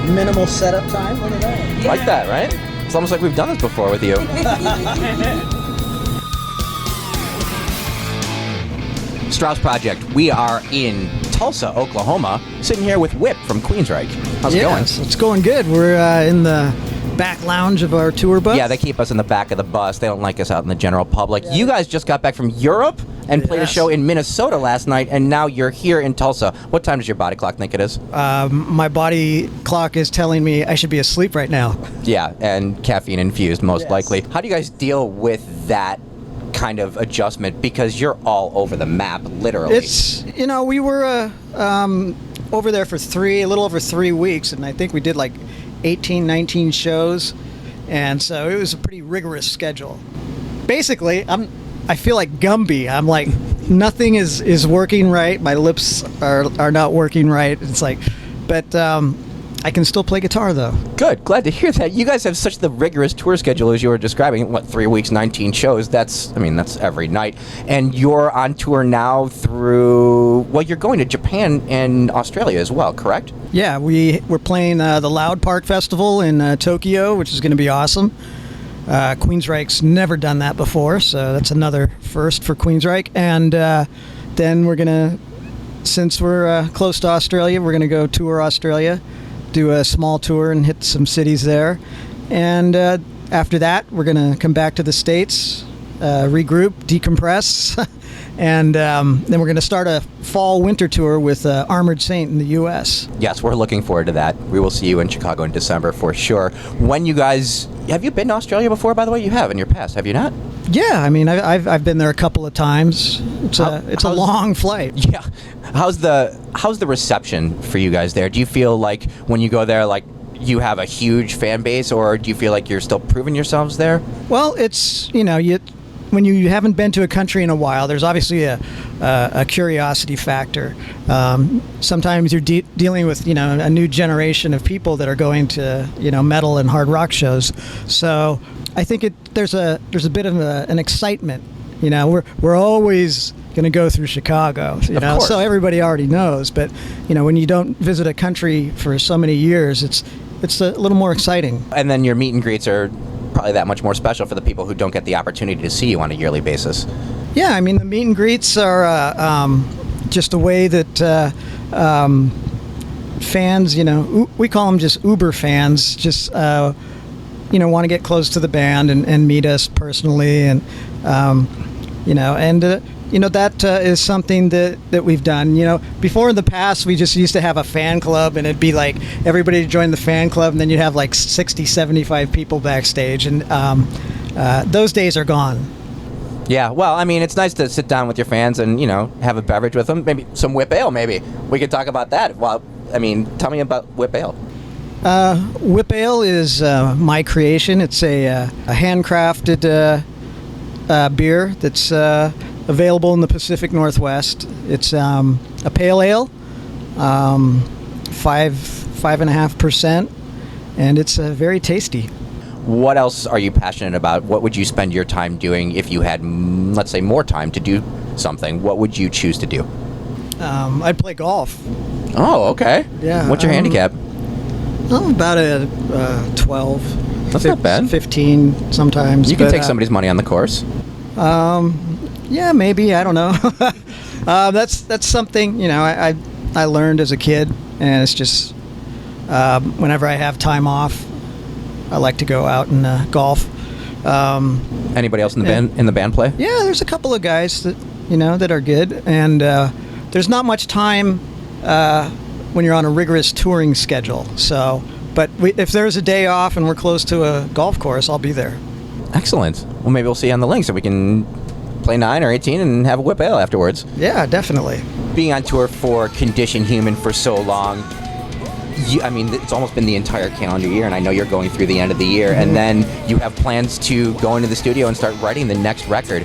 minimal setup time. Look at that. Like that, right? It's almost like we've done this before with you. Strauss Project. We are in Tulsa, Oklahoma, sitting here with Whip from Queensryche. How's it going? It's going good. We're in the back lounge of our tour bus. Yeah, they keep us in the back of the bus. They don't like us out in the general public. You guys just got back from Europe and played a show in Minnesota last night, and now you're here in Tulsa. What time does your body clock think it is? My body clock is telling me I should be asleep right now. Yeah, and caffeine infused, most likely. How do you guys deal with that kind of adjustment? Because you're all over the map, literally. It's, we were over there for a little over 3 weeks, and I think we did like 18, 19 shows, and so it was a pretty rigorous schedule. Basically, I feel like Gumby. I'm like, nothing is working right. My lips are not working right. It's like, but I can still play guitar though. Good, glad to hear that. You guys have such the rigorous tour schedule as you were describing. 3 weeks, 19 shows. That's every night. And you're on tour now through, you're going to Japan and Australia as well, correct? Yeah, we're playing the Loud Park Festival in Tokyo, which is going to be awesome. Queensryche's never done that before, so that's another first for Queensryche. And then we're going to, since we're close to Australia, we're going to go tour Australia, do a small tour and hit some cities there. And after that, we're going to come back to the States, regroup, decompress, and then we're going to start a fall-winter tour with Armored Saint in the U.S. Yes, we're looking forward to that. We will see you in Chicago in December for sure. Have you been to Australia before, by the way? You have in your past, have you not? Yeah, I've been there a couple of times. It's a long flight. Yeah. How's the reception for you guys there? Do you feel like when you go there, like you have a huge fan base, or do you feel like you're still proving yourselves there? Well, it's when you haven't been to a country in a while, there's obviously a curiosity factor. Sometimes you're dealing with a new generation of people that are going to metal and hard rock shows. So I think there's a bit of an excitement. We're always going to go through Chicago. So everybody already knows. But when you don't visit a country for so many years, it's a little more exciting. And then your meet and greets are probably that much more special for the people who don't get the opportunity to see you on a yearly basis. Yeah, the meet and greets are just a way that fans, we call them just Uber fans, just want to get close to the band and meet us personally, and that is something that we've done. Before in the past, we just used to have a fan club, and it'd be like everybody joined the fan club, and then you'd have like 60, 75 people backstage, and those days are gone. Yeah, well, it's nice to sit down with your fans and, have a beverage with them. Maybe some Whip Ale, maybe. We could talk about that. Well, tell me about Whip Ale. Whip Ale is my creation. It's a handcrafted beer that's available in the Pacific Northwest. It's a pale ale, 5.5%, and it's very tasty. What else are you passionate about? What would you spend your time doing if you had, let's say, more time to do something? What would you choose to do? I'd play golf. Oh, okay. Yeah. What's your handicap? About a 12. That's not bad. 15 sometimes. You can take somebody's money on the course. Yeah, maybe. I don't know. That's something, I learned as a kid, and it's just whenever I have time off, I like to go out and golf. Anybody else in the band play? Yeah, there's a couple of guys that that are good, and there's not much time when you're on a rigorous touring schedule. So, but if there's a day off and we're close to a golf course, I'll be there. Excellent. Well, maybe we'll see you on the links so we can play 9 or 18 and have a Whip Ale afterwards. Yeah, definitely. Being on tour for Condition Human for so long, it's almost been the entire calendar year, and I know you're going through the end of the year, and then you have plans to go into the studio and start writing the next record.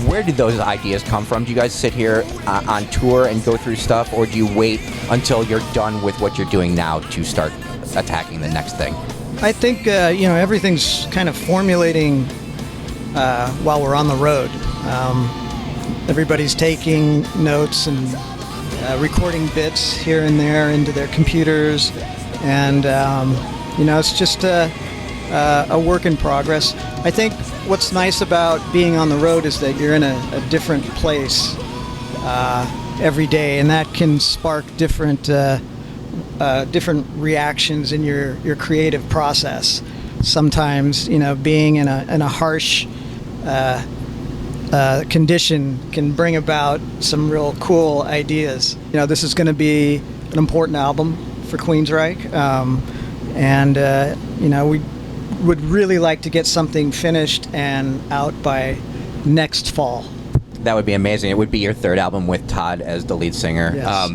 Where did those ideas come from? Do you guys sit here on tour and go through stuff, or do you wait until you're done with what you're doing now to start attacking the next thing? I think, everything's kind of formulating while we're on the road. Everybody's taking notes and recording bits here and there into their computers, and it's just a work in progress. I think what's nice about being on the road is that you're in a different place every day, and that can spark different reactions in your creative process. Sometimes, being in a harsh condition can bring about some real cool ideas. This is going to be an important album for Queensryche, and we would really like to get something finished and out by next fall. That would be amazing. It would be your third album with Todd as the lead singer. Yes.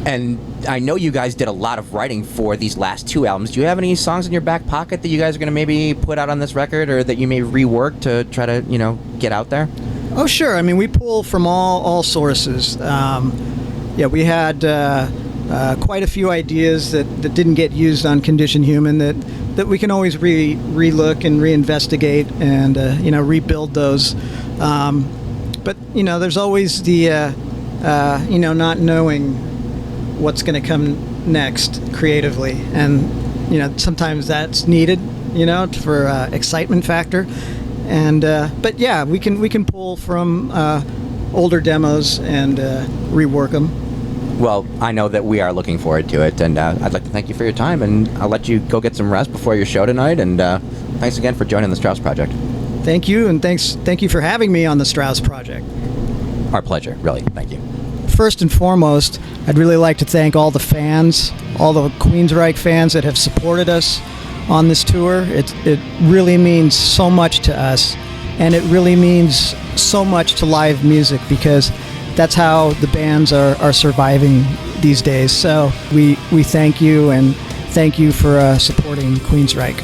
And I know you guys did a lot of writing for these last two albums. Do you have any songs in your back pocket that you guys are going to maybe put out on this record, or that you may rework to try to, get out there? Oh, sure. I mean, we pull from all sources. We had quite a few ideas that didn't get used on Condition Human that we can always re-look and reinvestigate and rebuild those. But there's always the not knowing what's going to come next creatively, and sometimes that's needed for excitement factor. And but yeah, we can pull from older demos and rework them. Well, I know that we are looking forward to it, and I'd like to thank you for your time, and I'll let you go get some rest before your show tonight, and thanks again for joining the Strauss Project. Thank you, and thank you for having me on the Strauss Project. Our pleasure, really. Thank you. First and foremost, I'd really like to thank all the fans, all the Queensryche fans that have supported us on this tour. It really means so much to us, and it really means so much to live music, because that's how the bands are surviving these days. So we thank you, and thank you for supporting Queensryche.